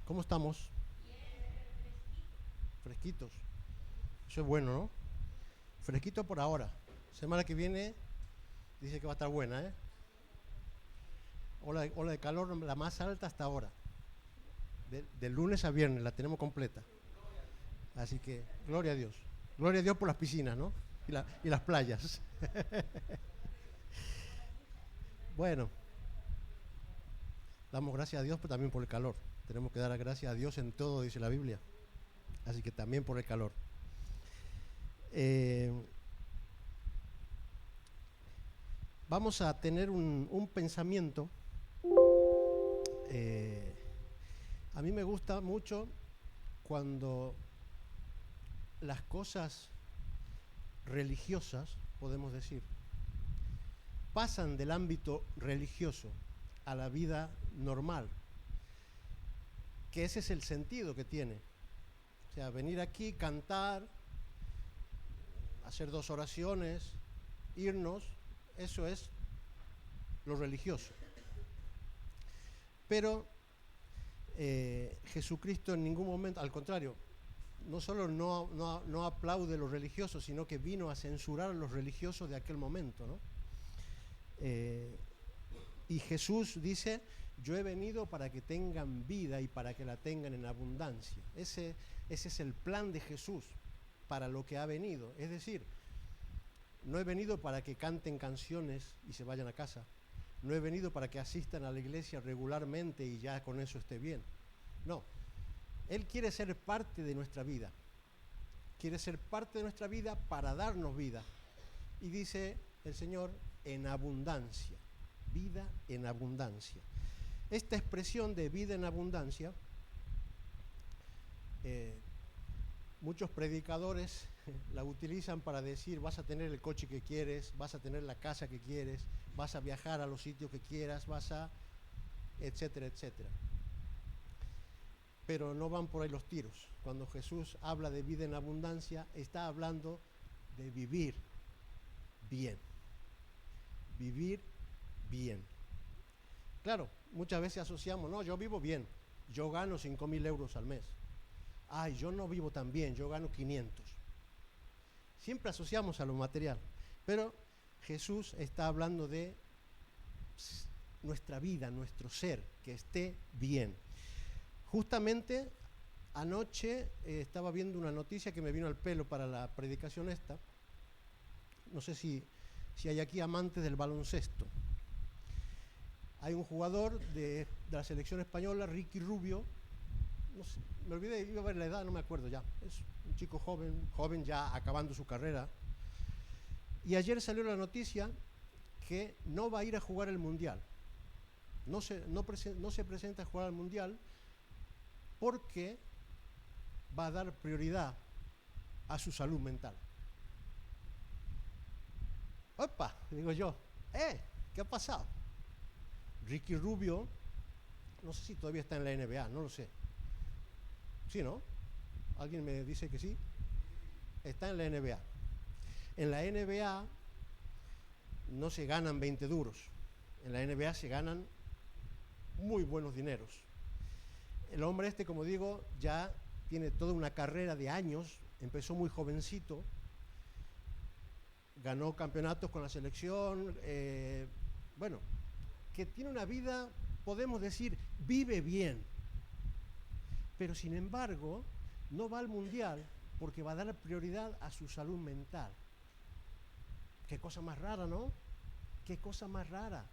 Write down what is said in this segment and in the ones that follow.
¿Cómo estamos? Fresquitos. Eso es bueno, ¿no? Fresquito por ahora. Semana que viene dice que va a estar buena, ¿eh? Ola de calor, la más alta hasta ahora. De lunes a viernes la tenemos completa. Así que, gloria a Dios. Gloria a Dios por las piscinas, ¿no? Y las playas. Bueno, damos gracias a Dios, pero también por el calor. Tenemos que dar gracias a Dios en todo, dice la Biblia. Así que también por el calor. Eh, Vamos a tener un pensamiento. eh, a mí me gusta mucho cuando las cosas religiosas, podemos decir, pasan del ámbito religioso a la vida normal, que ese es el sentido que tiene. O sea, venir aquí, cantar, hacer 2 oraciones, irnos, eso es lo religioso. Pero Jesucristo en ningún momento, al contrario, no solo no aplaude lo religioso, sino que vino a censurar a los religiosos de aquel momento, ¿no? Y Jesús dice: yo he venido para que tengan vida y para que la tengan en abundancia. Ese es el plan de Jesús para lo que ha venido. Es decir, no he venido para que canten canciones y se vayan a casa. No he venido para que asistan a la iglesia regularmente y ya con eso esté bien. No, Él quiere ser parte de nuestra vida. Quiere ser parte de nuestra vida para darnos vida. Y dice el Señor, en abundancia. Vida en abundancia. Esta expresión de vida en abundancia, muchos predicadores la utilizan para decir: vas a tener el coche que quieres, vas a tener la casa que quieres, vas a viajar a los sitios que quieras, vas a... etcétera, etcétera. Pero no van por ahí los tiros. Cuando Jesús habla de vida en abundancia, está hablando de vivir bien. Vivir bien. Claro, muchas veces asociamos: no, yo vivo bien, yo gano 5.000 euros al mes. Ay, yo no vivo tan bien, yo gano 500. Siempre asociamos a lo material, pero Jesús está hablando de nuestra vida, nuestro ser, que esté bien. Justamente anoche estaba viendo una noticia que me vino al pelo para la predicación esta. No sé si hay aquí amantes del baloncesto. Hay un jugador de la selección española, Ricky Rubio. No sé, me olvidé, iba a ver la edad, no me acuerdo ya. Es un chico joven ya acabando su carrera. Y ayer salió la noticia que no va a ir a jugar el Mundial. No se presenta a jugar al Mundial porque va a dar prioridad a su salud mental. ¡Opa! Digo yo, ¿qué ha pasado? Ricky Rubio, no sé si todavía está en la NBA, no lo sé. ¿Sí, no? ¿Alguien me dice que sí? Está en la NBA. En la NBA no se ganan 20 duros. En la NBA se ganan muy buenos dineros. El hombre este, como digo, ya tiene toda una carrera de años, empezó muy jovencito, ganó campeonatos con la selección, bueno, que tiene una vida, podemos decir, vive bien. Pero sin embargo, no va al Mundial porque va a dar prioridad a su salud mental. Qué cosa más rara, ¿no? Qué cosa más rara.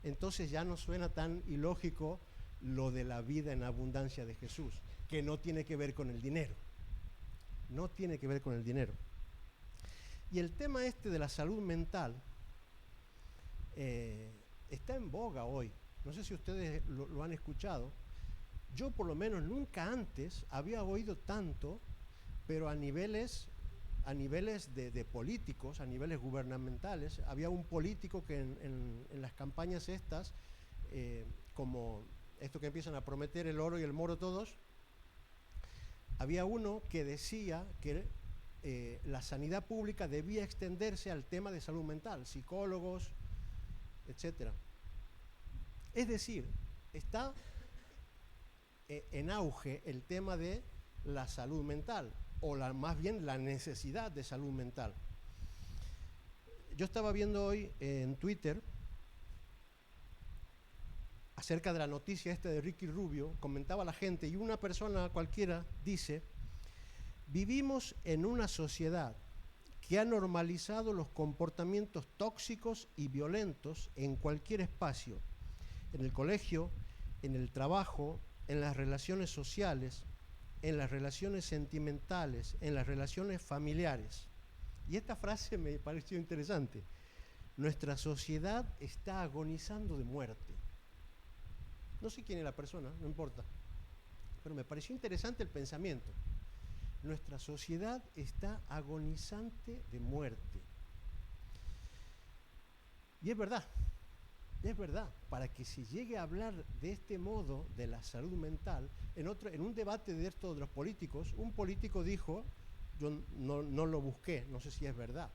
Entonces ya no suena tan ilógico lo de la vida en abundancia de Jesús, que no tiene que ver con el dinero. No tiene que ver con el dinero. Y el tema este de la salud mental está en boga hoy. No sé si ustedes lo han escuchado. Yo por lo menos nunca antes había oído tanto, pero a niveles de políticos, a niveles gubernamentales. Había un político que en las campañas estas, como esto que empiezan a prometer el oro y el moro todos, había uno que decía que la sanidad pública debía extenderse al tema de salud mental, psicólogos, etcétera. Es decir, está en auge el tema de la salud mental, o más bien la necesidad de salud mental. Yo estaba viendo hoy en Twitter acerca de la noticia esta de Ricky Rubio, comentaba la gente, y una persona cualquiera dice: vivimos en una sociedad que ha normalizado los comportamientos tóxicos y violentos en cualquier espacio, en el colegio, en el trabajo, en las relaciones sociales, en las relaciones sentimentales, en las relaciones familiares. Y esta frase me pareció interesante. Nuestra sociedad está agonizando de muerte. No sé quién es la persona, no importa, pero me pareció interesante el pensamiento. Nuestra sociedad está agonizante de muerte. Y es verdad, para que se llegue a hablar de este modo de la salud mental, en un debate de estos de los políticos, un político dijo, yo no lo busqué, no sé si es verdad,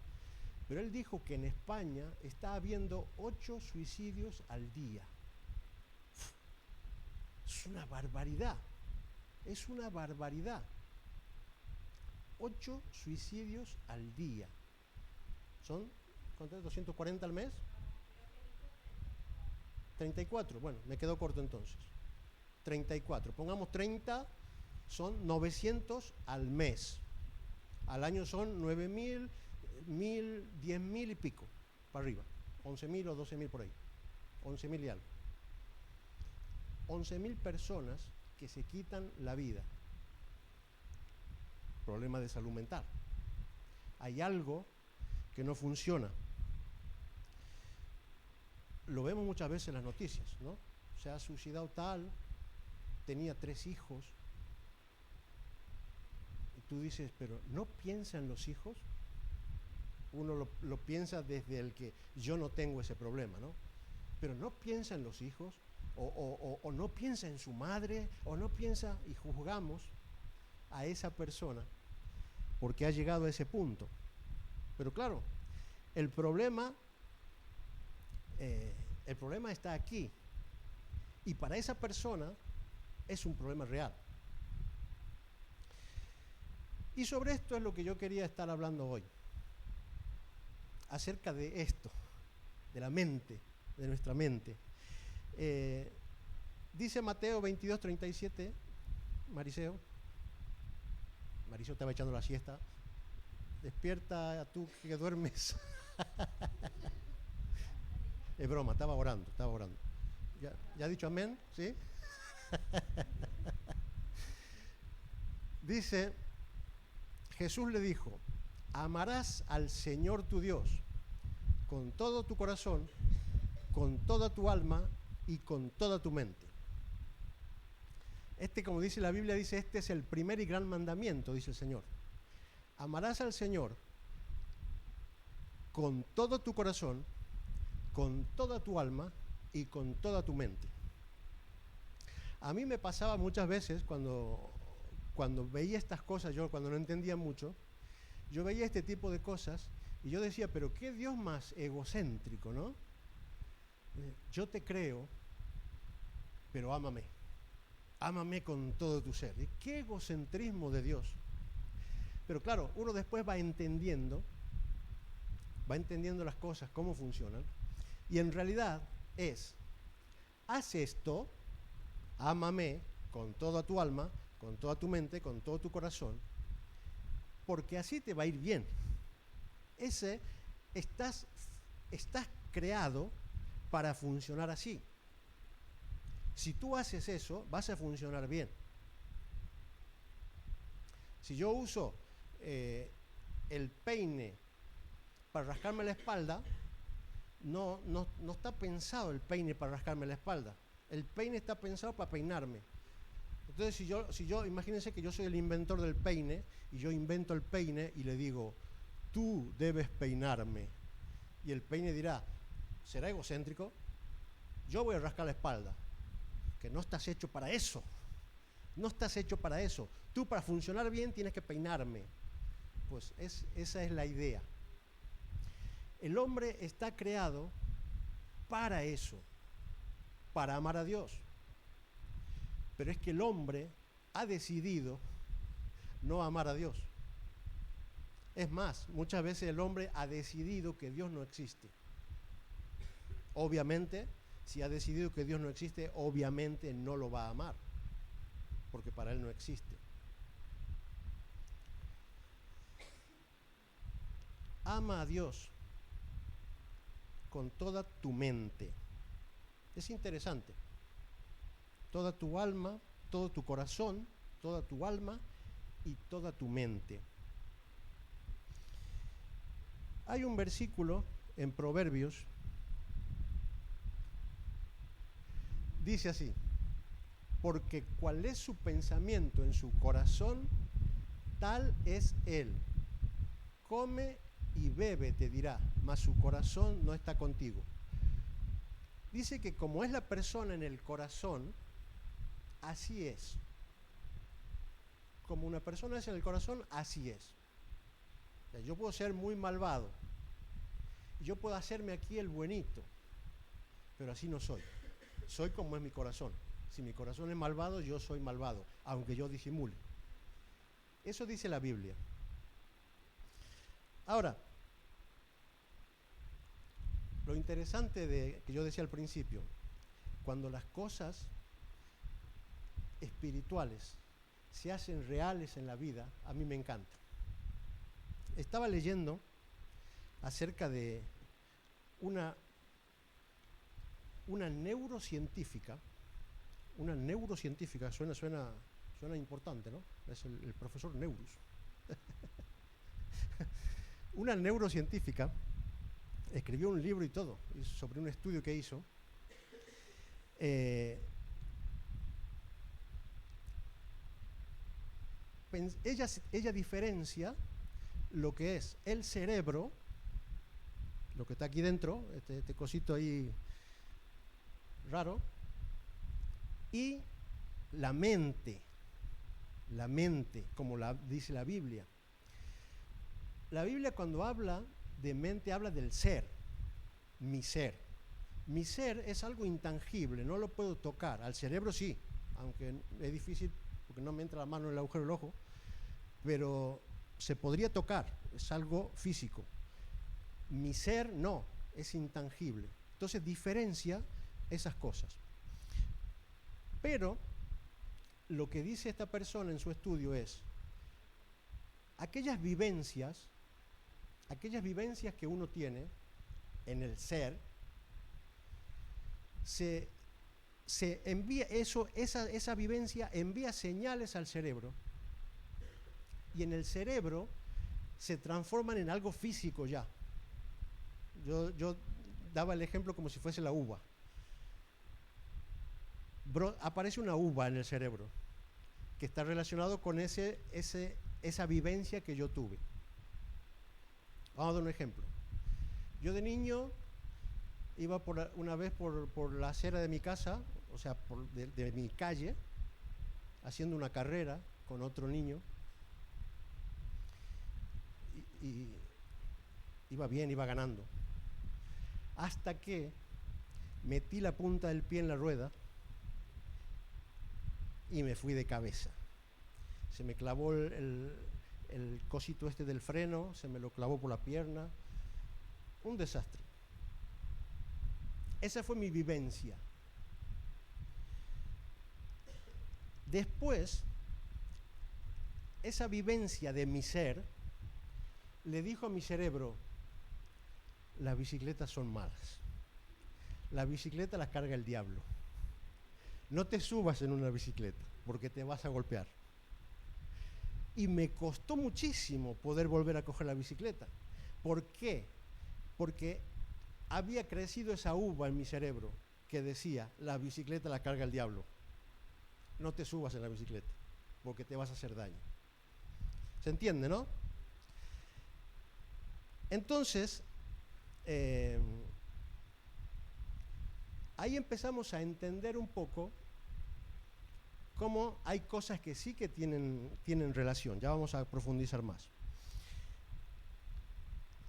pero él dijo que en España está habiendo 8 suicidios al día. Es una barbaridad, es una barbaridad. 8 suicidios al día. ¿Son 240 al mes? 34, bueno, me quedo corto entonces. 34, pongamos 30, son 900 al mes. Al año son 9.000, 1.000, 10.000 y pico, para arriba. 11.000 o 12.000 por ahí. 11.000 y algo. 11.000 personas que se quitan la vida. Problema de salud mental. Hay algo que no funciona. Lo vemos muchas veces en las noticias, ¿no? Se ha suicidado tal, tenía 3 hijos. Y tú dices, pero ¿no piensa en los hijos? Uno lo piensa desde el que yo no tengo ese problema, ¿no? Pero no piensa en los hijos, o no piensa en su madre, o no piensa, y juzgamos a esa persona porque ha llegado a ese punto. Pero claro, el problema está aquí, y para esa persona es un problema real. Y sobre esto es lo que yo quería estar hablando hoy, acerca de esto, de la mente, de nuestra mente. Dice Mateo 22:37, Mariseo estaba echando la siesta, despierta tú que duermes. Es broma, estaba orando. ¿Ya ha dicho amén? ¿Sí? Dice, Jesús le dijo: amarás al Señor tu Dios con todo tu corazón, con toda tu alma y con toda tu mente. Como dice la Biblia, dice, este es el primer y gran mandamiento, dice el Señor. Amarás al Señor con todo tu corazón, con toda tu alma y con toda tu mente. A mí me pasaba muchas veces cuando veía estas cosas, yo cuando no entendía mucho, yo veía este tipo de cosas y yo decía, pero qué Dios más egocéntrico, ¿no? Yo te creo, pero ámame. Ámame con todo tu ser. ¿Y qué egocentrismo de Dios? Pero claro, uno después va entendiendo las cosas, cómo funcionan, y en realidad haz esto, ámame con toda tu alma, con toda tu mente, con todo tu corazón, porque así te va a ir bien. Estás creado para funcionar así. Si tú haces eso, vas a funcionar bien. Si yo uso el peine para rascarme la espalda, no está pensado el peine para rascarme la espalda. El peine está pensado para peinarme. Entonces, si yo, imagínense que yo soy el inventor del peine, y yo invento el peine y le digo, tú debes peinarme. Y el peine dirá, ¿será egocéntrico? Yo voy a rascar la espalda. Que no estás hecho para eso. No estás hecho para eso. Tú, para funcionar bien, tienes que peinarme. Pues esa es la idea. El hombre está creado para eso, para amar a Dios. Pero es que el hombre ha decidido no amar a Dios. Es más, muchas veces el hombre ha decidido que Dios no existe. Obviamente, si ha decidido que Dios no existe, obviamente no lo va a amar, porque para él no existe. Ama a Dios con toda tu mente. Es interesante. Toda tu alma, todo tu corazón, toda tu alma y toda tu mente. Hay un versículo en Proverbios, dice así: porque cuál es su pensamiento en su corazón, tal es él. Come y bebe, te dirá, mas su corazón no está contigo. Dice que como es la persona en el corazón, así es. Como una persona es en el corazón, así es. O sea, yo puedo ser muy malvado, yo puedo hacerme aquí el buenito, pero así no soy. Soy como es mi corazón. Si mi corazón es malvado, yo soy malvado, aunque yo disimule. Eso dice la Biblia. Ahora, lo interesante de que yo decía al principio, cuando las cosas espirituales se hacen reales en la vida, a mí me encanta. Estaba leyendo acerca de una neurocientífica. Una neurocientífica, suena importante, ¿no? Es el profesor Neurus. Una neurocientífica escribió un libro y todo, sobre un estudio que hizo. Ella diferencia lo que es el cerebro, lo que está aquí dentro, este cosito ahí raro, y la mente, como dice la Biblia. La Biblia, cuando habla de mente, habla del ser, mi ser. Mi ser es algo intangible, no lo puedo tocar. Al cerebro sí, aunque es difícil porque no me entra la mano en el agujero del ojo, pero se podría tocar, es algo físico. Mi ser no, es intangible. Entonces diferencia esas cosas. Pero lo que dice esta persona en su estudio es, aquellas vivencias que uno tiene en el ser, se envía esa vivencia envía señales al cerebro, y en el cerebro se transforman en algo físico ya. Yo daba el ejemplo como si fuese la uva. Aparece una uva en el cerebro que está relacionado con esa vivencia que yo tuve. Vamos a dar un ejemplo. Yo de niño iba una vez por la acera de mi casa, o sea, de mi calle, haciendo una carrera con otro niño, y iba bien, iba ganando, hasta que metí la punta del pie en la rueda y me fui de cabeza. Se me clavó el cosito este del freno, se me lo clavó por la pierna. Un desastre. Esa fue mi vivencia. Después, esa vivencia de mi ser le dijo a mi cerebro: las bicicletas son malas. La bicicleta las carga el diablo. No te subas en una bicicleta porque te vas a golpear. Y me costó muchísimo poder volver a coger la bicicleta. ¿Por qué? Porque había crecido esa uva en mi cerebro que decía: la bicicleta la carga el diablo. No te subas en la bicicleta porque te vas a hacer daño. ¿Se entiende, no? Entonces, ahí empezamos a entender un poco cómo hay cosas que sí que tienen relación. Ya vamos a profundizar más.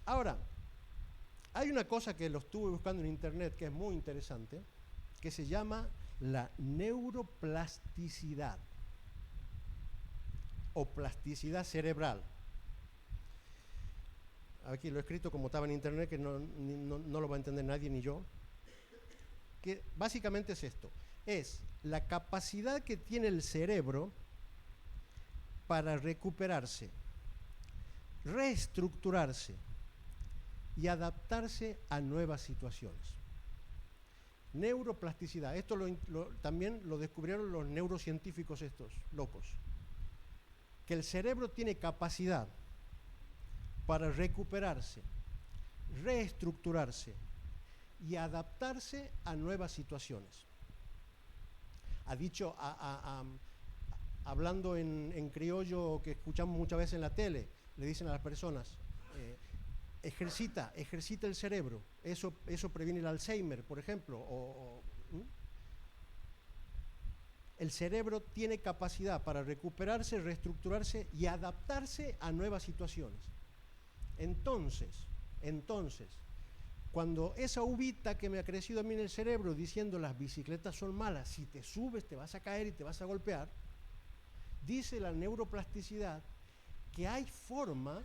Ahora, hay una cosa que lo estuve buscando en internet que es muy interesante, que se llama la neuroplasticidad o plasticidad cerebral. Aquí lo he escrito como estaba en internet, que no lo va a entender nadie ni yo. Que básicamente es esto, es la capacidad que tiene el cerebro para recuperarse, reestructurarse y adaptarse a nuevas situaciones. Neuroplasticidad, esto también lo descubrieron los neurocientíficos estos locos, que el cerebro tiene capacidad para recuperarse, reestructurarse y adaptarse a nuevas situaciones. Ha dicho, hablando en criollo que escuchamos muchas veces en la tele, le dicen a las personas, ejercita el cerebro, eso previene el Alzheimer, por ejemplo. El cerebro tiene capacidad para recuperarse, reestructurarse y adaptarse a nuevas situaciones. Entonces, cuando esa uvita que me ha crecido a mí en el cerebro diciendo las bicicletas son malas, si te subes te vas a caer y te vas a golpear, dice la neuroplasticidad que hay forma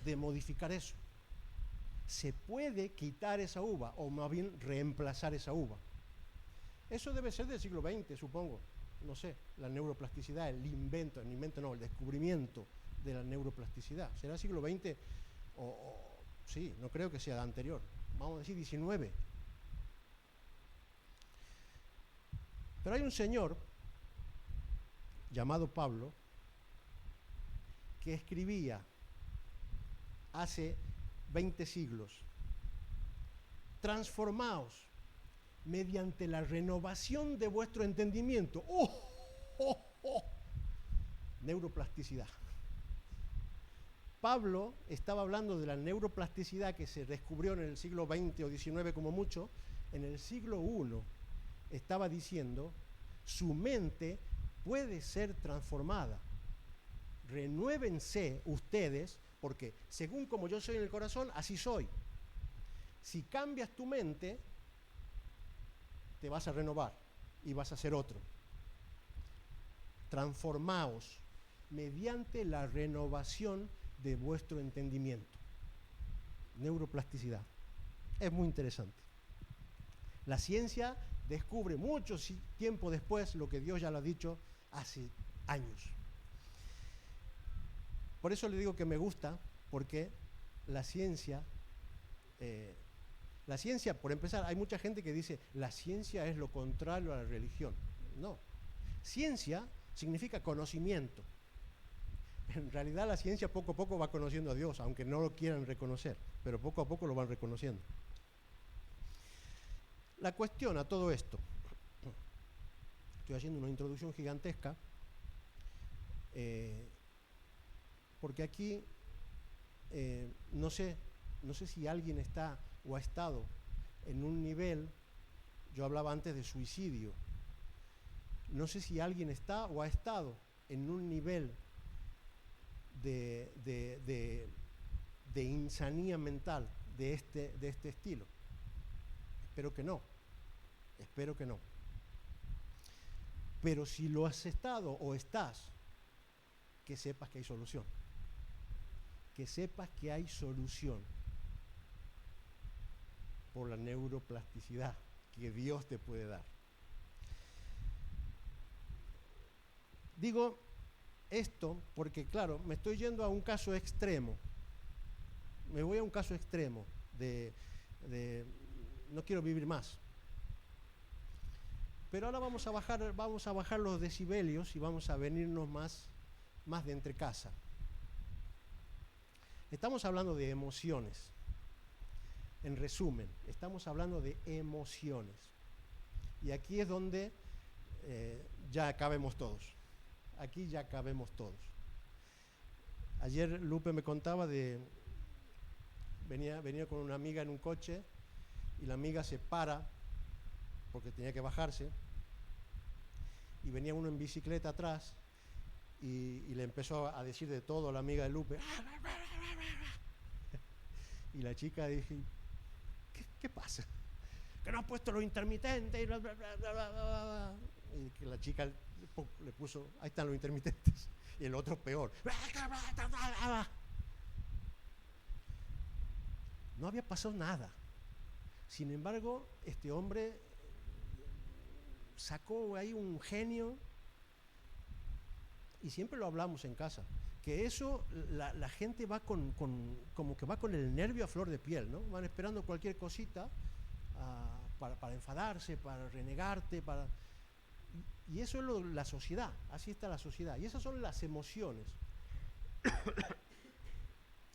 de modificar eso. Se puede quitar esa uva, o más bien reemplazar esa uva. Eso debe ser del siglo XX, supongo. No sé, la neuroplasticidad, el descubrimiento de la neuroplasticidad. ¿Será siglo XX sí, no creo que sea anterior. Vamos a decir 19. Pero hay un señor llamado Pablo que escribía hace 20 siglos: transformaos mediante la renovación de vuestro entendimiento. Neuroplasticidad. Pablo estaba hablando de la neuroplasticidad que se descubrió en el siglo XX o XIX como mucho. En el siglo I estaba diciendo, su mente puede ser transformada. Renuévense ustedes, porque según como yo soy en el corazón, así soy. Si cambias tu mente, te vas a renovar y vas a ser otro. Transformaos mediante la renovación de vuestro entendimiento. Neuroplasticidad. Es muy interesante. La ciencia descubre mucho tiempo después lo que Dios ya lo ha dicho hace años. Por eso le digo que me gusta, porque la ciencia, por empezar, hay mucha gente que dice, la ciencia es lo contrario a la religión. No. Ciencia significa conocimiento. En realidad la ciencia poco a poco va conociendo a Dios, aunque no lo quieran reconocer, pero poco a poco lo van reconociendo. La cuestión a todo esto, estoy haciendo una introducción gigantesca, porque aquí no sé si alguien está o ha estado en un nivel, yo hablaba antes de suicidio, no sé si alguien está o ha estado en un nivel de insanía mental de este estilo. Espero que no. Pero si lo has estado o estás, que sepas que hay solución. Que sepas que hay solución por la neuroplasticidad que Dios te puede dar. Digo esto porque, claro, me estoy yendo a un caso extremo. Me voy a un caso extremo de no quiero vivir más. Pero ahora vamos a bajar los decibelios y vamos a venirnos más de entre casa. Estamos hablando de emociones. En resumen, estamos hablando de emociones. Y aquí es donde ya cabemos todos. Aquí ya cabemos todos. Ayer Lupe me contaba venía con una amiga en un coche y la amiga se para porque tenía que bajarse y venía uno en bicicleta atrás y le empezó a decir de todo a la amiga de Lupe. Y la chica dije, ¿qué pasa? que no has puesto los intermitentes, y bla, bla, bla, bla, bla, bla. Y que la chica le puso, ahí están los intermitentes, y el otro peor. No había pasado nada. Sin embargo, este hombre sacó ahí un genio, y siempre lo hablamos en casa, que eso, la gente va como que va con el nervio a flor de piel, ¿no? Van esperando cualquier cosita para enfadarse, para renegarte, y eso es la sociedad, así está la sociedad, y esas son las emociones.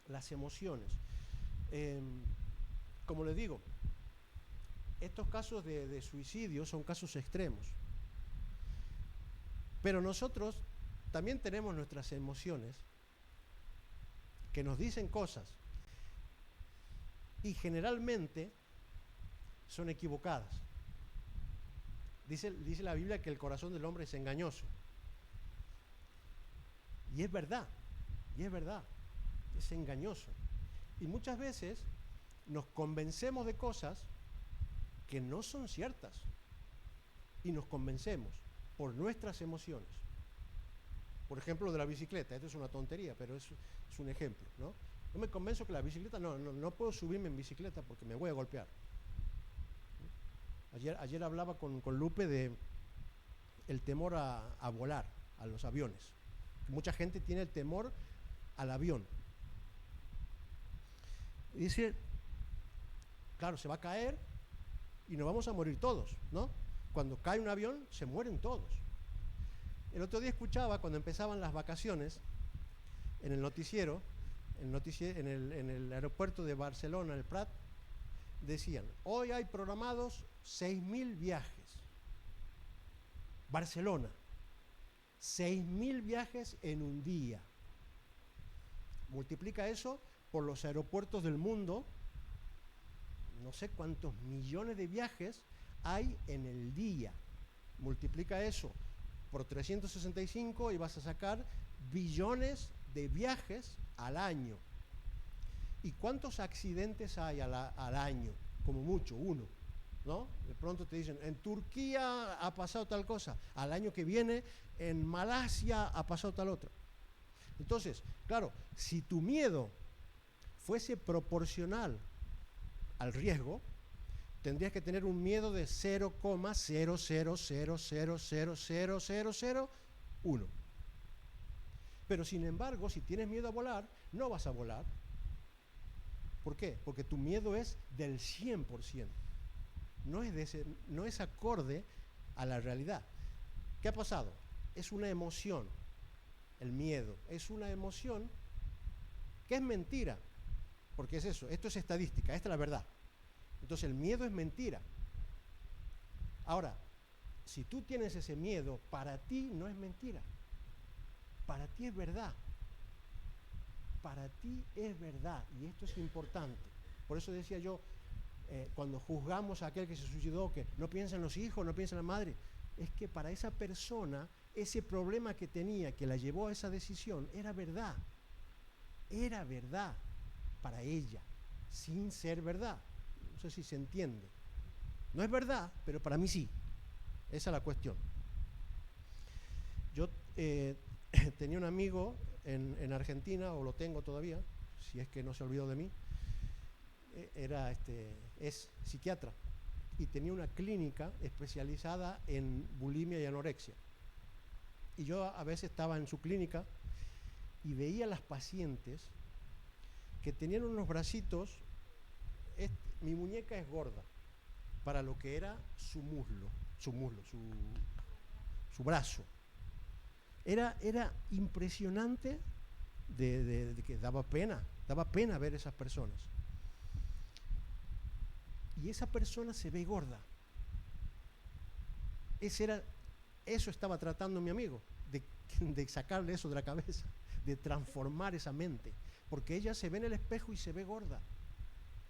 Las emociones. Como les digo, estos casos de suicidio son casos extremos, pero nosotros también tenemos nuestras emociones que nos dicen cosas y generalmente son equivocadas. Dice la Biblia que el corazón del hombre es engañoso. Y es verdad, es engañoso. Y muchas veces nos convencemos de cosas que no son ciertas y nos convencemos por nuestras emociones. Por ejemplo, lo de la bicicleta, esto es una tontería, pero es un ejemplo, ¿no? Yo me convenzo que la bicicleta, no puedo subirme en bicicleta porque me voy a golpear. Ayer hablaba con Lupe de el temor a volar, a los aviones. Mucha gente tiene el temor al avión. Y dice, claro, se va a caer y nos vamos a morir todos, ¿no? Cuando cae un avión, se mueren todos. El otro día escuchaba, cuando empezaban las vacaciones, en el noticiero, en el aeropuerto de Barcelona, el Prat, decían, hoy hay programados 6.000 viajes. Barcelona, 6.000 viajes en un día. Multiplica eso por los aeropuertos del mundo, no sé cuántos millones de viajes hay en el día. Multiplica eso por 365 y vas a sacar billones de viajes al año. ¿Y cuántos accidentes hay al año? Como mucho, uno, ¿no? De pronto te dicen, en Turquía ha pasado tal cosa, al año que viene en Malasia ha pasado tal otra. Entonces, claro, si tu miedo fuese proporcional al riesgo, tendrías que tener un miedo de 0,000000001. Pero sin embargo, si tienes miedo a volar, no vas a volar. ¿Por qué? Porque tu miedo es del 100%. No es acorde a la realidad. ¿Qué ha pasado? Es una emoción. El miedo es una emoción que es mentira. Porque es eso, esto es estadística, esta es la verdad. Entonces el miedo es mentira. Ahora, si tú tienes ese miedo, para ti no es mentira. Para ti es verdad. Para ti es verdad. Y esto es importante. Por eso decía yo, cuando juzgamos a aquel que se suicidó, que no piensa en los hijos, no piensa en la madre, es que para esa persona, ese problema que tenía, que la llevó a esa decisión, era verdad. Era verdad para ella, sin ser verdad. No sé si se entiende. No es verdad, pero para mí sí. Esa es la cuestión. Yo tenía un amigo en Argentina, o lo tengo todavía, si es que no se olvidó de mí. Es psiquiatra y tenía una clínica especializada en bulimia y anorexia. Y yo a veces estaba en su clínica y veía a las pacientes que tenían unos bracitos. Mi muñeca es gorda para lo que era su brazo. Era impresionante de que daba pena ver esas personas. Y esa persona se ve gorda. Eso estaba tratando mi amigo, de sacarle eso de la cabeza, de transformar esa mente. Porque ella se ve en el espejo y se ve gorda.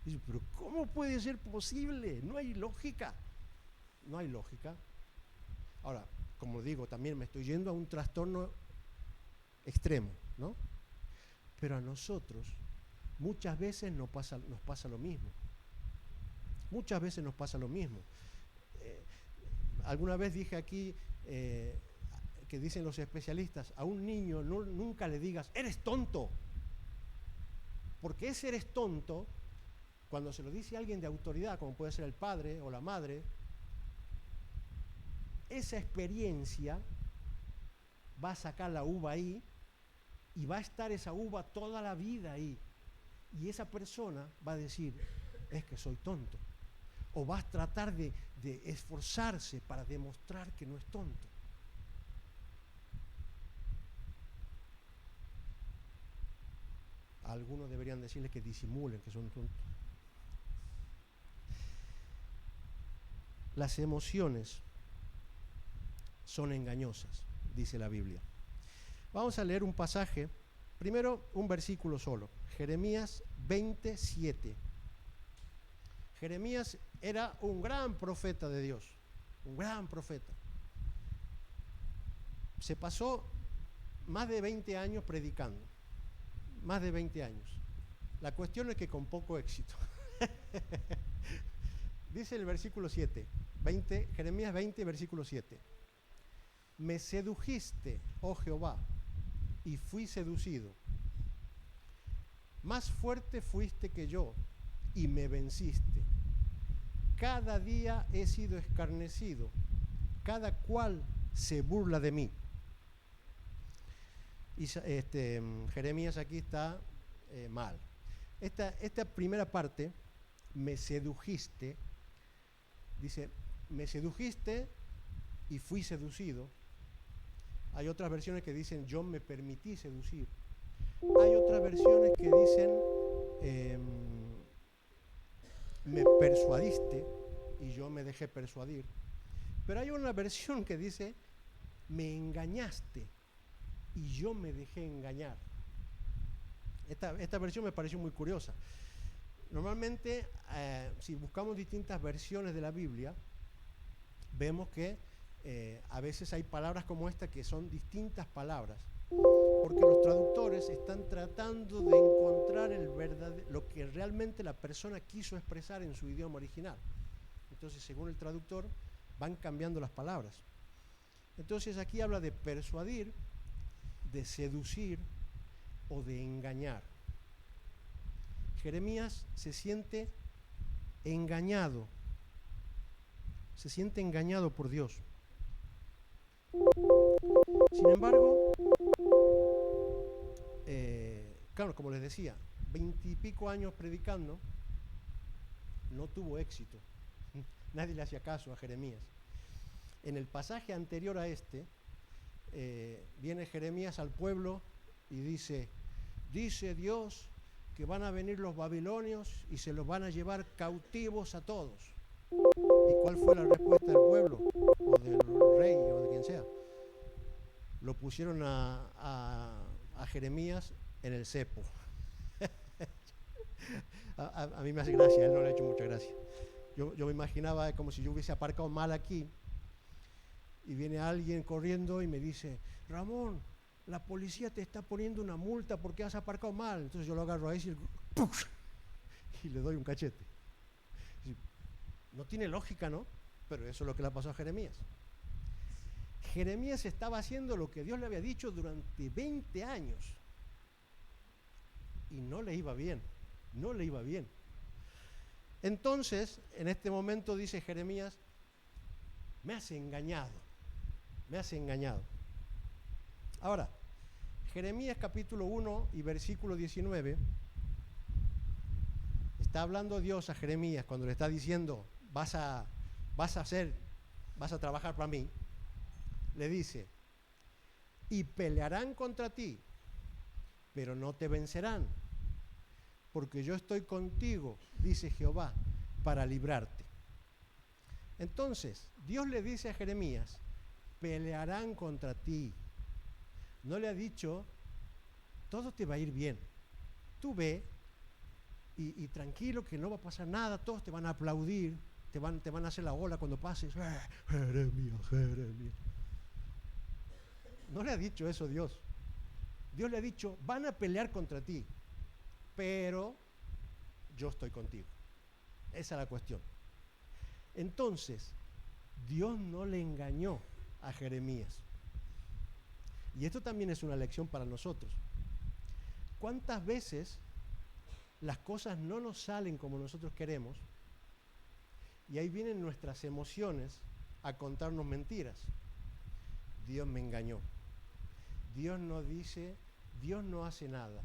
Y dice, pero ¿cómo puede ser posible? No hay lógica. No hay lógica. Ahora, como digo, también me estoy yendo a un trastorno extremo, ¿no? Pero a nosotros muchas veces nos pasa lo mismo. Muchas veces nos pasa lo mismo. Alguna vez dije aquí que dicen los especialistas, a un niño nunca le digas, eres tonto. Porque ese eres tonto, cuando se lo dice a alguien de autoridad, como puede ser el padre o la madre, esa experiencia va a sacar la uva ahí y va a estar esa uva toda la vida ahí. Y esa persona va a decir, es que soy tonto. O va a tratar de esforzarse para demostrar que no es tonto. A algunos deberían decirles que disimulen que son tontos. Las emociones son engañosas, dice la Biblia. Vamos a leer un pasaje, primero un versículo solo, Jeremías 27. Jeremías era un gran profeta de Dios, un gran profeta. Se pasó más de 20 años predicando, más de 20 años. La cuestión es que con poco éxito. Dice el versículo 7, Jeremías 20, versículo 7. Me sedujiste, oh Jehová, y fui seducido. Más fuerte fuiste que yo, y me venciste. Cada día he sido escarnecido, cada cual se burla de mí. Y Jeremías aquí está mal. Esta primera parte, me sedujiste, dice, me sedujiste y fui seducido. Hay otras versiones que dicen, yo me permití seducir. Hay otras versiones que dicen, me persuadiste y yo me dejé persuadir. Pero hay una versión que dice, me engañaste y yo me dejé engañar. Esta versión me pareció muy curiosa. Normalmente, si buscamos distintas versiones de la Biblia, vemos que a veces hay palabras como esta que son distintas palabras, porque los traductores están tratando de encontrar lo que realmente la persona quiso expresar en su idioma original. Entonces, según el traductor, van cambiando las palabras. Entonces, aquí habla de persuadir, de seducir o de engañar. Jeremías se siente engañado por Dios. Sin embargo, claro, como les decía, 20 y pico años predicando, no tuvo éxito. Nadie le hacía caso a Jeremías. En el pasaje anterior a viene Jeremías al pueblo y dice Dios que van a venir los babilonios y se los van a llevar cautivos a todos. ¿Y cuál fue la respuesta del pueblo? O del rey, o de quien sea. Lo pusieron a Jeremías en el cepo. a mí me hace gracia, a él no le ha hecho mucha gracia. Yo me imaginaba como si yo hubiese aparcado mal aquí y viene alguien corriendo y me dice, Ramón, la policía te está poniendo una multa porque has aparcado mal. Entonces yo lo agarro ahí y le doy un cachete. No tiene lógica, ¿no? Pero eso es lo que le pasó a Jeremías. Jeremías estaba haciendo lo que Dios le había dicho durante 20 años y no le iba bien, no le iba bien. Entonces, en este momento dice Jeremías, me has engañado, me has engañado. Ahora, Jeremías capítulo 1 y versículo 19, está hablando Dios a Jeremías cuando le está diciendo, vas a trabajar para mí. Le dice, y pelearán contra ti, pero no te vencerán, porque yo estoy contigo, dice Jehová, para librarte. Entonces, Dios le dice a Jeremías, pelearán contra ti. No le ha dicho, todo te va a ir bien. Tú ve y tranquilo que no va a pasar nada, todos te van a aplaudir, te van a hacer la ola cuando pases. Jeremías, Jeremías. No le ha dicho eso Dios. Dios le ha dicho, van a pelear contra ti, pero yo estoy contigo. Esa es la cuestión. Entonces, Dios no le engañó a Jeremías. Y esto también es una lección para nosotros. ¿Cuántas veces las cosas no nos salen como nosotros queremos? Y ahí vienen nuestras emociones a contarnos mentiras. Dios me engañó. Dios no dice, Dios no hace nada.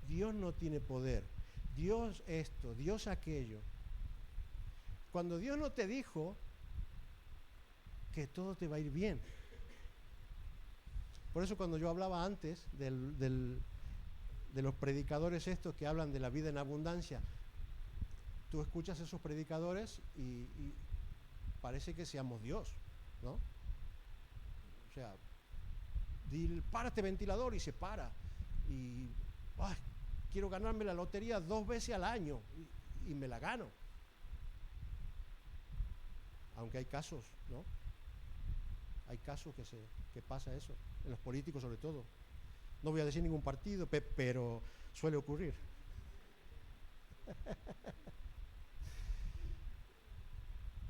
Dios no tiene poder. Dios esto, Dios aquello. Cuando Dios no te dijo que todo te va a ir bien. Por eso cuando yo hablaba antes de los predicadores estos que hablan de la vida en abundancia, tú escuchas esos predicadores y parece que seamos Dios, ¿no? O sea, párate ventilador y se para. Y ay, quiero ganarme la lotería 2 veces al año y me la gano. Aunque hay casos, ¿no? Hay casos que pasa eso, en los políticos sobre todo. No voy a decir ningún partido, pero suele ocurrir.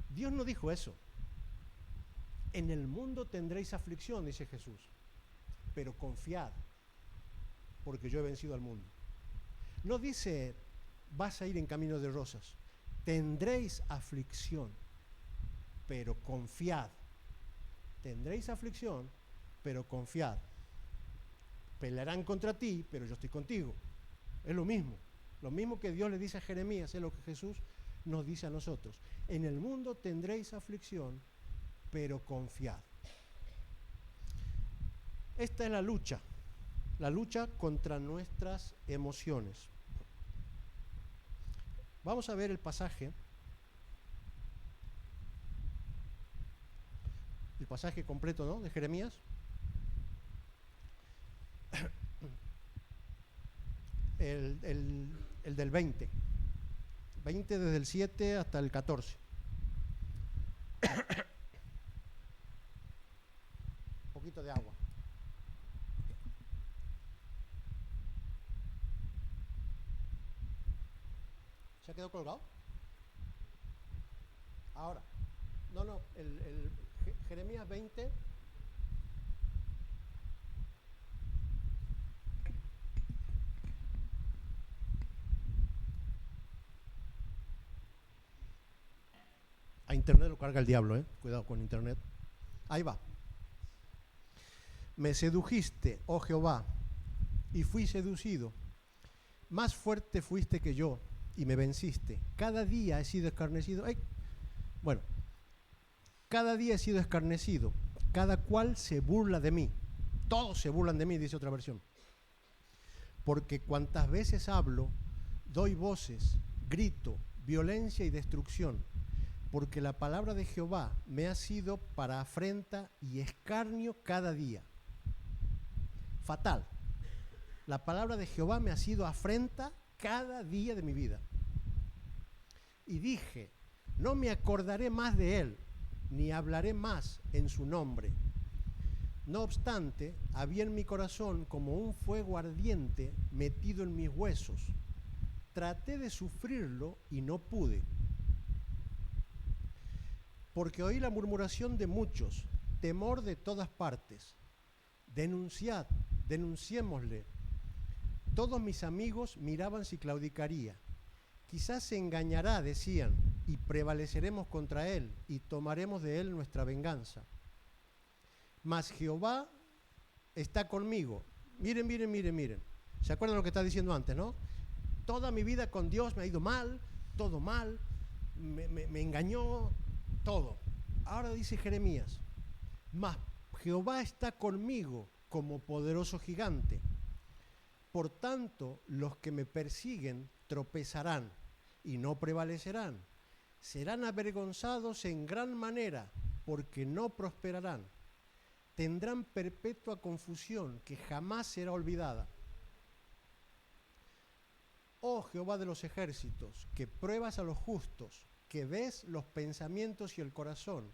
Dios no dijo eso. En el mundo tendréis aflicción, dice Jesús, pero confiad, porque yo he vencido al mundo. No dice, vas a ir en camino de rosas. Tendréis aflicción, pero confiad. Tendréis aflicción, pero confiad. Pelearán contra ti, pero yo estoy contigo. Es lo mismo. Lo mismo que Dios le dice a Jeremías, es lo que Jesús nos dice a nosotros. En el mundo tendréis aflicción, pero confiad. Esta es la lucha contra nuestras emociones. Vamos a ver el pasaje completo, ¿no?, de Jeremías. El del 20 desde el 7 hasta el 14. Un poquito de agua. ¿Se ha quedado colgado? Ahora. No, el Jeremías 20. A internet lo carga el diablo, cuidado con internet. Ahí va. Me sedujiste, oh Jehová, y fui seducido. Más fuerte fuiste que yo, y me venciste. Cada día he sido escarnecido. Bueno, cada día he sido escarnecido. Cada cual se burla de mí. Todos se burlan de mí, dice otra versión. Porque cuantas veces hablo, doy voces, grito, violencia y destrucción. Porque la palabra de Jehová me ha sido para afrenta y escarnio cada día. Fatal. La palabra de Jehová me ha sido afrenta cada día de mi vida. Y dije, no me acordaré más de él, ni hablaré más en su nombre. No obstante, había en mi corazón como un fuego ardiente metido en mis huesos. Traté de sufrirlo y no pude. Porque oí la murmuración de muchos, temor de todas partes. Denunciad, denunciémosle. Todos mis amigos miraban si claudicaría. Quizás se engañará, decían, y prevaleceremos contra él, y tomaremos de él nuestra venganza. Mas Jehová está conmigo. Miren. ¿Se acuerdan lo que estaba diciendo antes, no? Toda mi vida con Dios me ha ido mal, todo mal, me engañó, todo. Ahora dice Jeremías, mas Jehová está conmigo como poderoso gigante. Por tanto, los que me persiguen tropezarán y no prevalecerán. Serán avergonzados en gran manera, porque no prosperarán. Tendrán perpetua confusión que jamás será olvidada. Oh Jehová de los ejércitos, que pruebas a los justos, que ves los pensamientos y el corazón,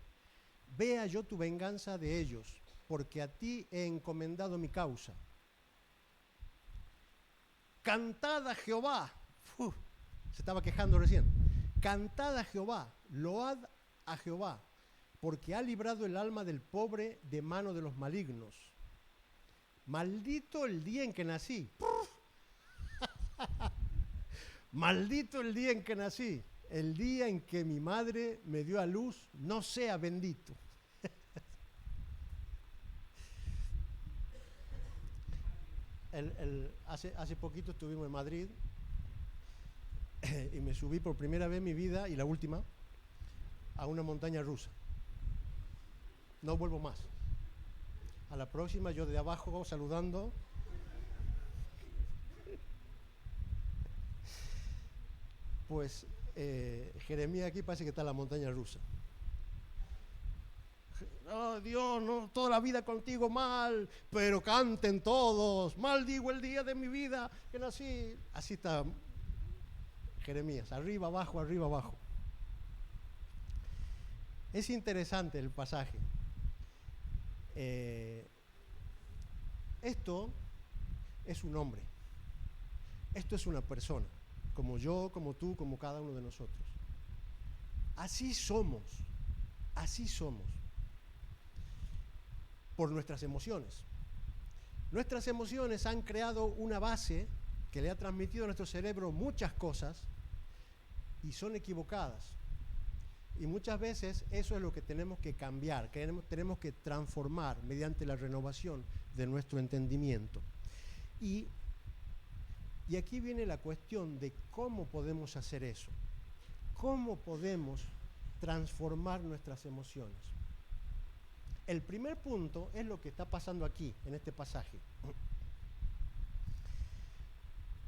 vea yo tu venganza de ellos, porque a ti he encomendado mi causa. Cantad a Jehová. Se estaba quejando recién. Cantad a Jehová, load a Jehová, porque ha librado el alma del pobre de mano de los malignos. Maldito el día en que nací. Maldito el día en que nací. El día en que mi madre me dio a luz, no sea bendito. Hace poquito estuvimos en Madrid y me subí por primera vez en mi vida, y la última, a una montaña rusa. No vuelvo más. A la próxima yo de abajo saludando. Pues Jeremías aquí parece que está en la montaña rusa. Oh, Dios, no, toda la vida contigo mal, pero canten todos, maldigo el día de mi vida que nací. Así está Jeremías, arriba, abajo, arriba, abajo. Es interesante el pasaje. Esto es un hombre, esto es una persona, como yo, como tú, como cada uno de nosotros. Así somos por nuestras emociones. Nuestras emociones han creado una base que le ha transmitido a nuestro cerebro muchas cosas y son equivocadas. Y muchas veces eso es lo que tenemos que cambiar, que tenemos que transformar mediante la renovación de nuestro entendimiento. Y aquí viene la cuestión de cómo podemos hacer eso. ¿Cómo podemos transformar nuestras emociones? El primer punto es lo que está pasando aquí, en este pasaje.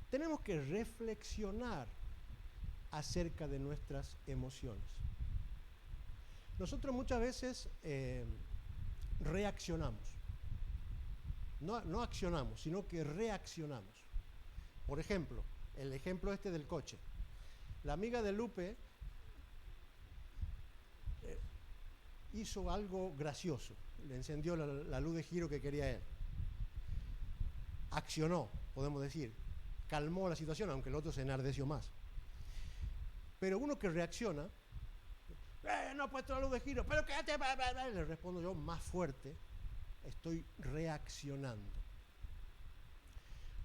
Tenemos que reflexionar acerca de nuestras emociones. Nosotros muchas veces reaccionamos. No accionamos, sino que reaccionamos. Por ejemplo, el ejemplo este del coche. La amiga de Lupe hizo algo gracioso, le encendió la luz de giro que quería él. Accionó, podemos decir, calmó la situación, aunque el otro se enardeció más. Pero uno que reacciona, no ha puesto la luz de giro, pero quédate, le respondo yo más fuerte, estoy reaccionando.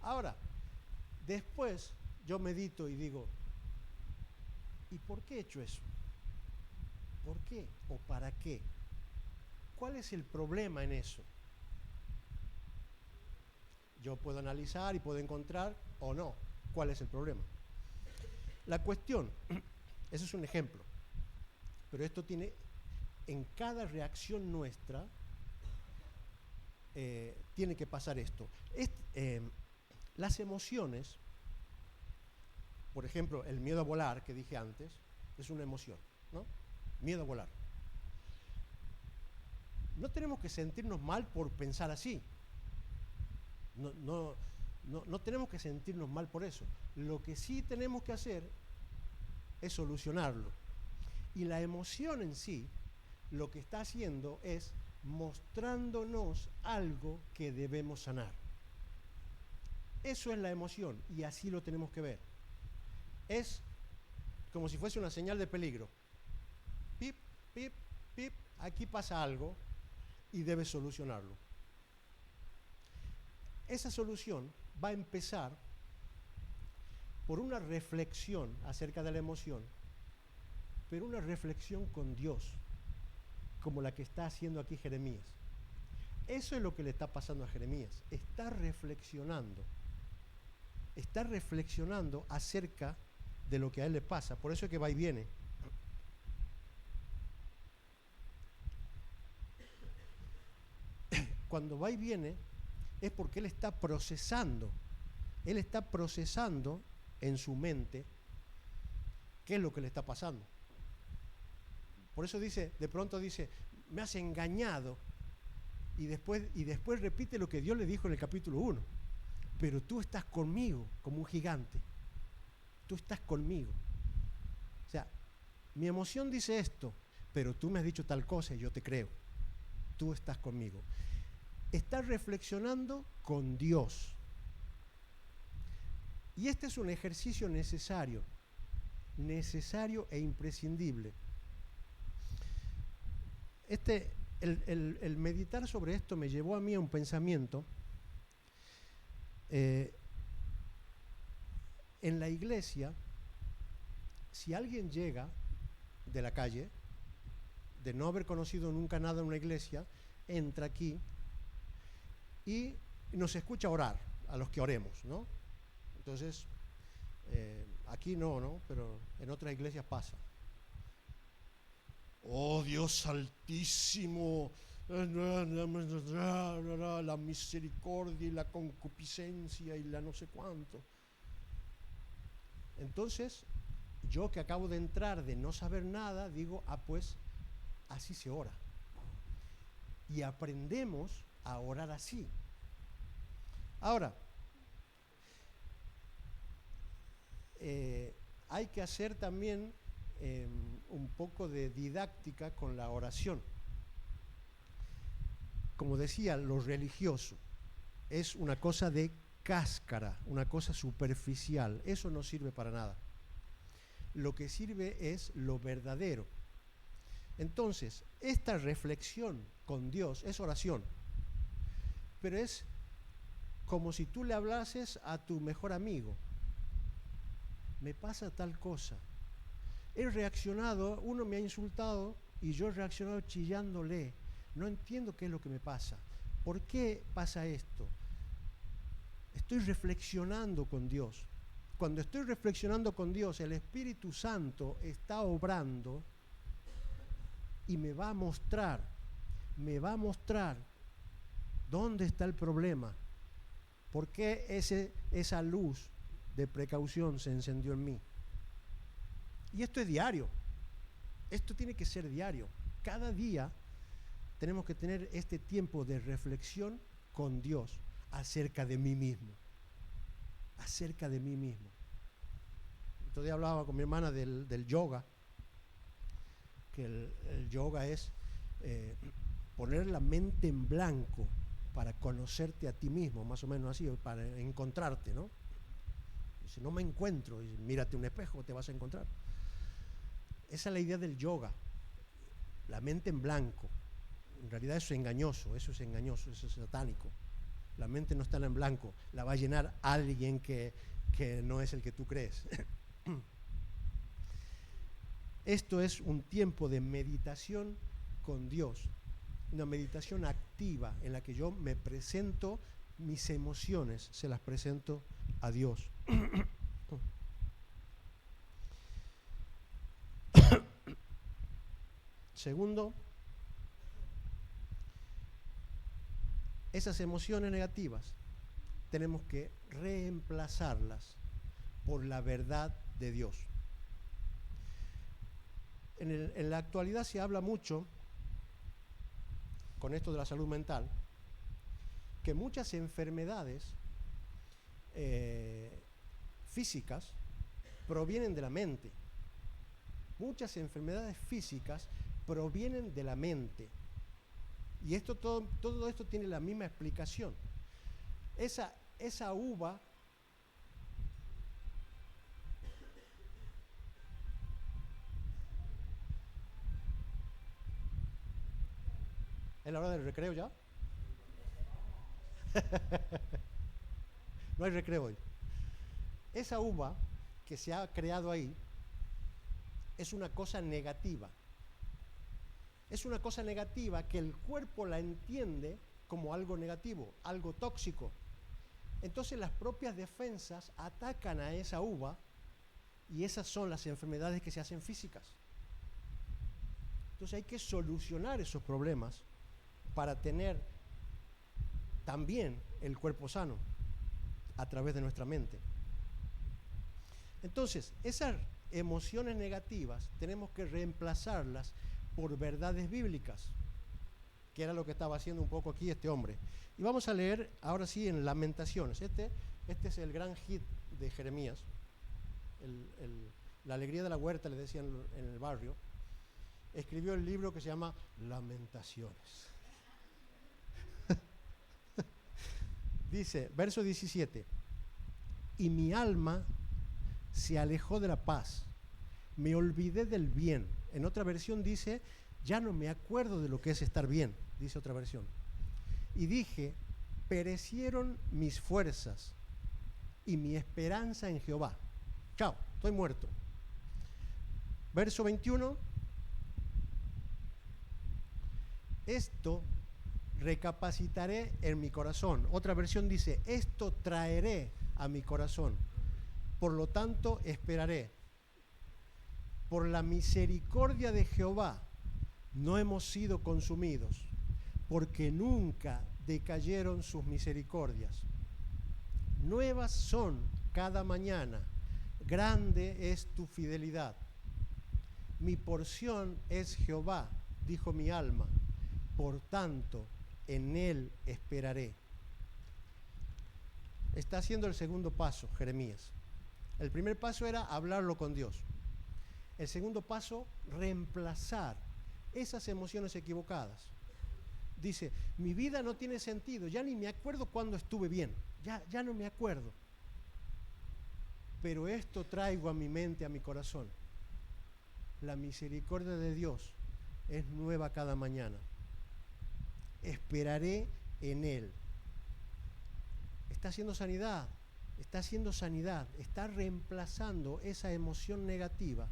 Ahora, después yo medito y digo, ¿y por qué he hecho eso? ¿Por qué o para qué? ¿Cuál es el problema en eso? Yo puedo analizar y puedo encontrar o no cuál es el problema. La cuestión, ese es un ejemplo, pero esto tiene, en cada reacción nuestra, tiene que pasar esto. Las emociones, por ejemplo, el miedo a volar que dije antes, es una emoción, ¿no? Miedo a volar. No tenemos que sentirnos mal por pensar así. No tenemos que sentirnos mal por eso. Lo que sí tenemos que hacer es solucionarlo. Y la emoción en sí, lo que está haciendo es mostrándonos algo que debemos sanar. Eso es la emoción y así lo tenemos que ver. Es como si fuese una señal de peligro. Pip, pip, pip, aquí pasa algo y debes solucionarlo. Esa solución va a empezar por una reflexión acerca de la emoción, pero una reflexión con Dios, como la que está haciendo aquí Jeremías. Eso es lo que le está pasando a Jeremías. Está reflexionando acerca de lo que a él le pasa. Por eso es que va y viene. Cuando va y viene es porque él está procesando en su mente qué es lo que le está pasando. Por eso dice, de pronto dice, me has engañado, y después repite lo que Dios le dijo en el capítulo 1, pero tú estás conmigo como un gigante, tú estás conmigo. O sea, mi emoción dice esto, pero tú me has dicho tal cosa y yo te creo, tú estás conmigo. Está reflexionando con Dios. Y este es un ejercicio necesario e imprescindible. El meditar sobre esto me llevó a mí a un pensamiento. En la iglesia, si alguien llega de la calle, de no haber conocido nunca nada en una iglesia, entra aquí y nos escucha orar, a los que oremos, ¿no? Entonces, aquí no, pero en otras iglesias pasa. Oh Dios altísimo, la misericordia y la concupiscencia y la no sé cuánto. Entonces, yo que acabo de entrar de no saber nada, digo, pues así se ora. Y aprendemos a orar así. Ahora, hay que hacer también un poco de didáctica con la oración. Como decía, lo religioso es una cosa de cáscara, una cosa superficial. Eso no sirve para nada. Lo que sirve es lo verdadero. Entonces, esta reflexión con Dios es oración, pero es como si tú le hablases a tu mejor amigo. Me pasa tal cosa. He reaccionado, uno me ha insultado y yo he reaccionado chillándole. No entiendo qué es lo que me pasa. ¿Por qué pasa esto? Estoy reflexionando con Dios. Cuando estoy reflexionando con Dios, el Espíritu Santo está obrando y me va a mostrar dónde está el problema. ¿Por qué esa luz de precaución se encendió en mí? Y esto es diario. Esto tiene que ser diario. Cada día tenemos que tener este tiempo de reflexión con Dios acerca de mí mismo. Acerca de mí mismo. Todavía hablaba con mi hermana del yoga, que el yoga es poner la mente en blanco para conocerte a ti mismo, más o menos así, para encontrarte, ¿no? Si no me encuentro, mírate un espejo, te vas a encontrar. Esa es la idea del yoga, la mente en blanco. En realidad eso es engañoso, eso es satánico. La mente no está en blanco, la va a llenar alguien que no es el que tú crees. Esto es un tiempo de meditación con Dios, una meditación activa en la que yo me presento, mis emociones se las presento a Dios. Segundo, esas emociones negativas tenemos que reemplazarlas por la verdad de Dios. En la actualidad se habla mucho, con esto de la salud mental, que muchas enfermedades físicas provienen de la mente. Muchas enfermedades físicas provienen de la mente. Y todo esto tiene la misma explicación. Esa uva ¿es la hora del recreo ya? No hay recreo hoy. Esa uva que se ha creado ahí es una cosa negativa. Es una cosa negativa que el cuerpo la entiende como algo negativo, algo tóxico. Entonces las propias defensas atacan a esa uva y esas son las enfermedades que se hacen físicas. Entonces hay que solucionar esos problemas para tener también el cuerpo sano a través de nuestra mente. Entonces, esas emociones negativas tenemos que reemplazarlas por verdades bíblicas, que era lo que estaba haciendo un poco aquí este hombre. Y vamos a leer ahora sí en Lamentaciones. Este es el gran hit de Jeremías, la alegría de la huerta, le decían en el barrio. Escribió el libro que se llama Lamentaciones. Dice, verso 17, y mi alma se alejó de la paz, me olvidé del bien. En otra versión dice, ya no me acuerdo de lo que es estar bien, dice otra versión. Y dije, perecieron mis fuerzas y mi esperanza en Jehová. Chao, estoy muerto. Verso 21. Esto recapacitaré en mi corazón. Otra versión dice, esto traeré a mi corazón. Por lo tanto, esperaré. Por la misericordia de Jehová no hemos sido consumidos, porque nunca decayeron sus misericordias. Nuevas son cada mañana, grande es tu fidelidad. Mi porción es Jehová, dijo mi alma, por tanto, en él esperaré. Está haciendo el segundo paso, Jeremías. El primer paso era hablarlo con Dios. El segundo paso, reemplazar esas emociones equivocadas. Dice, mi vida no tiene sentido, ya ni me acuerdo cuándo estuve bien, ya no me acuerdo. Pero esto traigo a mi mente, a mi corazón. La misericordia de Dios es nueva cada mañana. Esperaré en Él. Está haciendo sanidad, está reemplazando esa emoción negativa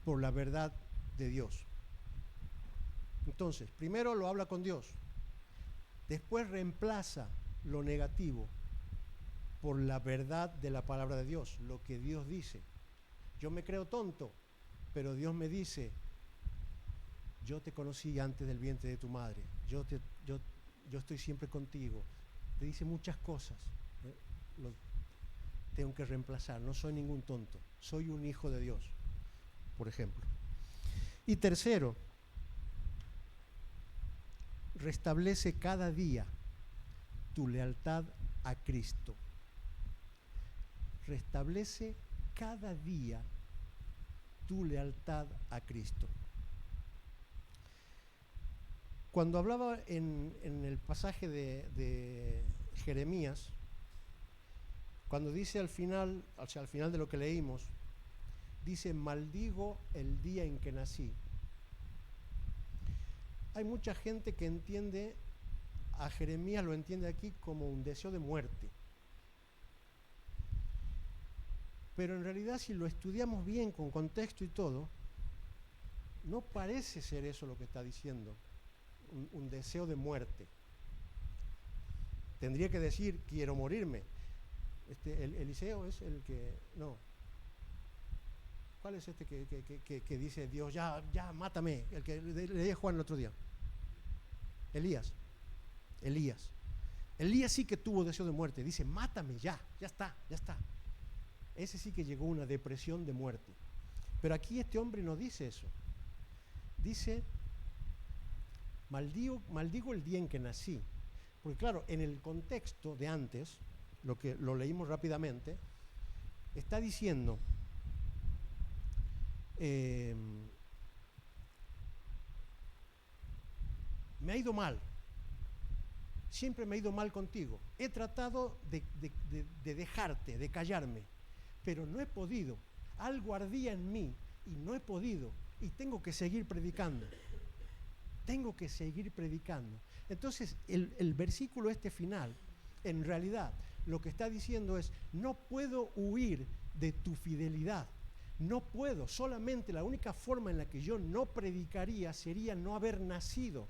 por la verdad de Dios. Entonces, primero lo habla con Dios, después reemplaza lo negativo por la verdad de la palabra de Dios, lo que Dios dice. Yo me creo tonto, pero Dios me dice, yo te conocí antes del vientre de tu madre, yo estoy siempre contigo. Te dice muchas cosas, lo tengo que reemplazar, no soy ningún tonto, soy un hijo de Dios, por ejemplo. Y tercero, restablece cada día tu lealtad a Cristo. Restablece cada día tu lealtad a Cristo. Cuando hablaba en el pasaje de Jeremías, cuando dice al final, o sea, al final de lo que leímos, dice, maldigo el día en que nací. Hay mucha gente que entiende, a Jeremías lo entiende aquí como un deseo de muerte. Pero en realidad, si lo estudiamos bien, con contexto y todo, no parece ser eso lo que está diciendo, un deseo de muerte. Tendría que decir, quiero morirme. Eliseo es el que, no. ¿Cuál es este que dice Dios, ya, mátame? El que leí a Juan el otro día. Elías. Elías sí que tuvo deseo de muerte. Dice, mátame ya está. Ese sí que llegó a una depresión de muerte. Pero aquí este hombre no dice eso. Dice, maldigo el día en que nací. Porque claro, en el contexto de antes, lo leímos rápidamente, está diciendo, me ha ido mal, siempre me ha ido mal contigo, he tratado de dejarte, de callarme, pero no he podido, algo ardía en mí y no he podido, y tengo que seguir predicando. Entonces el versículo final, en realidad lo que está diciendo es, no puedo huir de tu fidelidad, no puedo, solamente la única forma en la que yo no predicaría sería no haber nacido,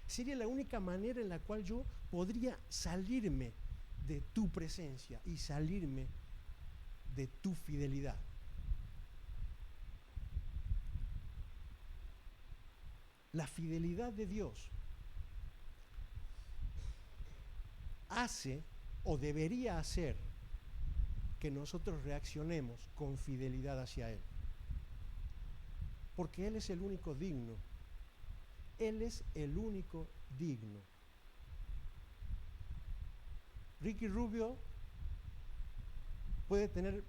sería la única manera en la cual yo podría salirme de tu presencia y salirme de tu fidelidad. La fidelidad de Dios hace o debería hacer que nosotros reaccionemos con fidelidad hacia Él. Porque Él es el único digno. Él es el único digno. Ricky Rubio puede tener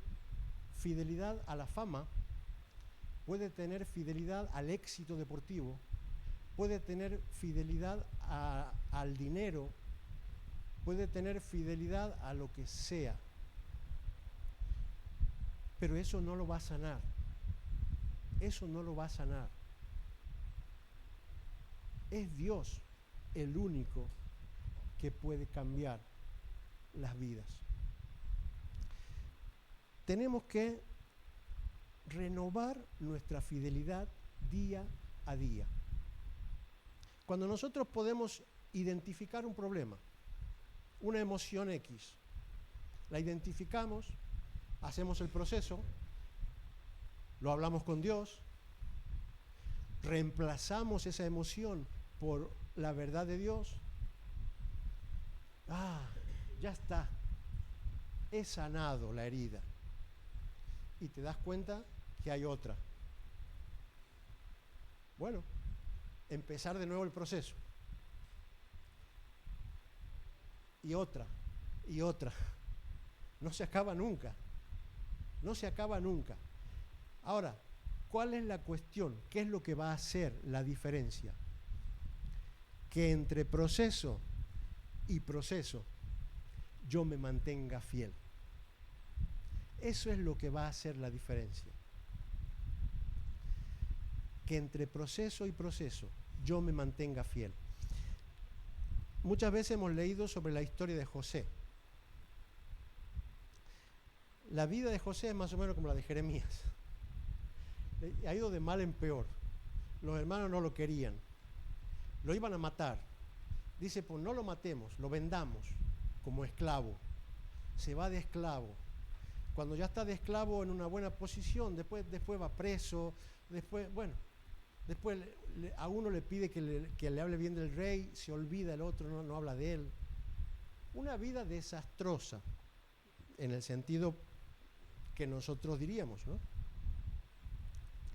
fidelidad a la fama, puede tener fidelidad al éxito deportivo, puede tener fidelidad al dinero, puede tener fidelidad a lo que sea, pero eso no lo va a sanar. Es Dios el único que puede cambiar las vidas. Tenemos que renovar nuestra fidelidad día a día. Cuando nosotros podemos identificar un problema, una emoción X, la identificamos, hacemos el proceso, lo hablamos con Dios, reemplazamos esa emoción por la verdad de Dios. Ya está, he sanado la herida. Y te das cuenta que hay otra. Bueno, empezar de nuevo el proceso. Y otra, y otra. No se acaba nunca. No se acaba nunca. Ahora, ¿cuál es la cuestión? ¿Qué es lo que va a hacer la diferencia? Que entre proceso y proceso yo me mantenga fiel. Eso es lo que va a hacer la diferencia. Que entre proceso y proceso yo me mantenga fiel. Muchas veces hemos leído sobre la historia de José. La vida de José es más o menos como la de Jeremías. Ha ido de mal en peor. Los hermanos no lo querían. Lo iban a matar. Dice, pues no lo matemos, lo vendamos como esclavo. Se va de esclavo. Cuando ya está de esclavo en una buena posición, después va preso, después a uno le pide que le hable bien del rey, se olvida el otro, no habla de él. Una vida desastrosa, en el sentido que nosotros diríamos, ¿no?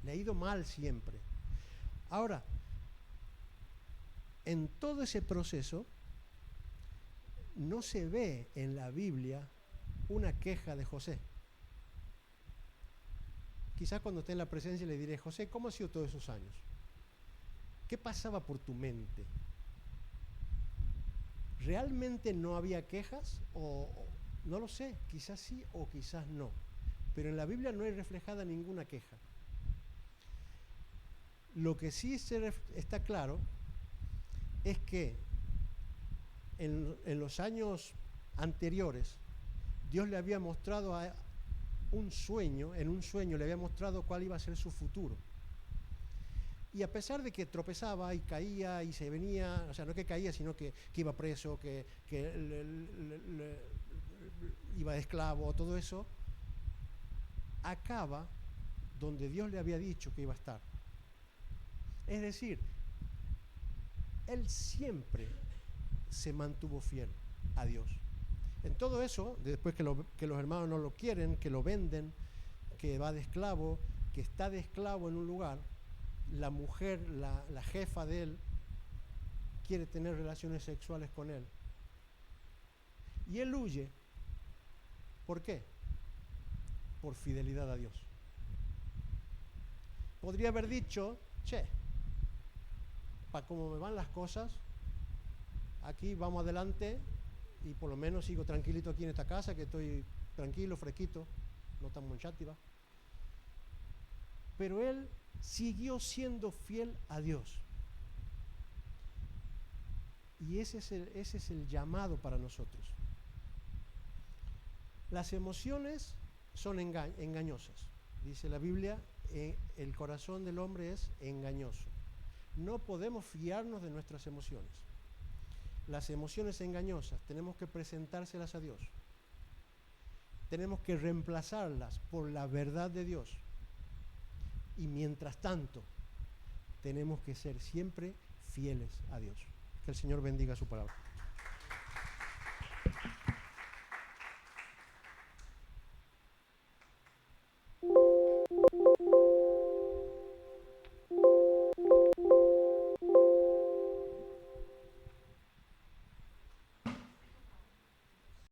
Le ha ido mal siempre. Ahora, en todo ese proceso, no se ve en la Biblia una queja de José. Quizás cuando esté en la presencia le diré, José, ¿cómo ha sido todos esos años? ¿Qué pasaba por tu mente? ¿Realmente no había quejas? O no lo sé, quizás sí o quizás no. Pero en la Biblia no hay reflejada ninguna queja. Lo que sí está claro es que en los años anteriores Dios le había mostrado en un sueño le había mostrado cuál iba a ser su futuro. Y a pesar de que tropezaba y caía y se venía, o sea, no que caía, sino que iba preso, que iba de esclavo, todo eso, acaba donde Dios le había dicho que iba a estar. Es decir, él siempre se mantuvo fiel a Dios. En todo eso, después que los hermanos no lo quieren, que lo venden, que va de esclavo, que está de esclavo en un lugar, la mujer, la jefa de él, quiere tener relaciones sexuales con él. Y él huye. ¿Por qué? Por fidelidad a Dios. Podría haber dicho, para cómo me van las cosas, aquí vamos adelante y por lo menos sigo tranquilito aquí en esta casa, que estoy tranquilo, fresquito, no tan monchativa. Pero él siguió siendo fiel a Dios. Y ese es el llamado para nosotros. Las emociones son engañosas. Dice la Biblia, el corazón del hombre es engañoso. No podemos fiarnos de nuestras emociones. Las emociones engañosas tenemos que presentárselas a Dios. Tenemos que reemplazarlas por la verdad de Dios. Y mientras tanto, tenemos que ser siempre fieles a Dios. Que el Señor bendiga su palabra.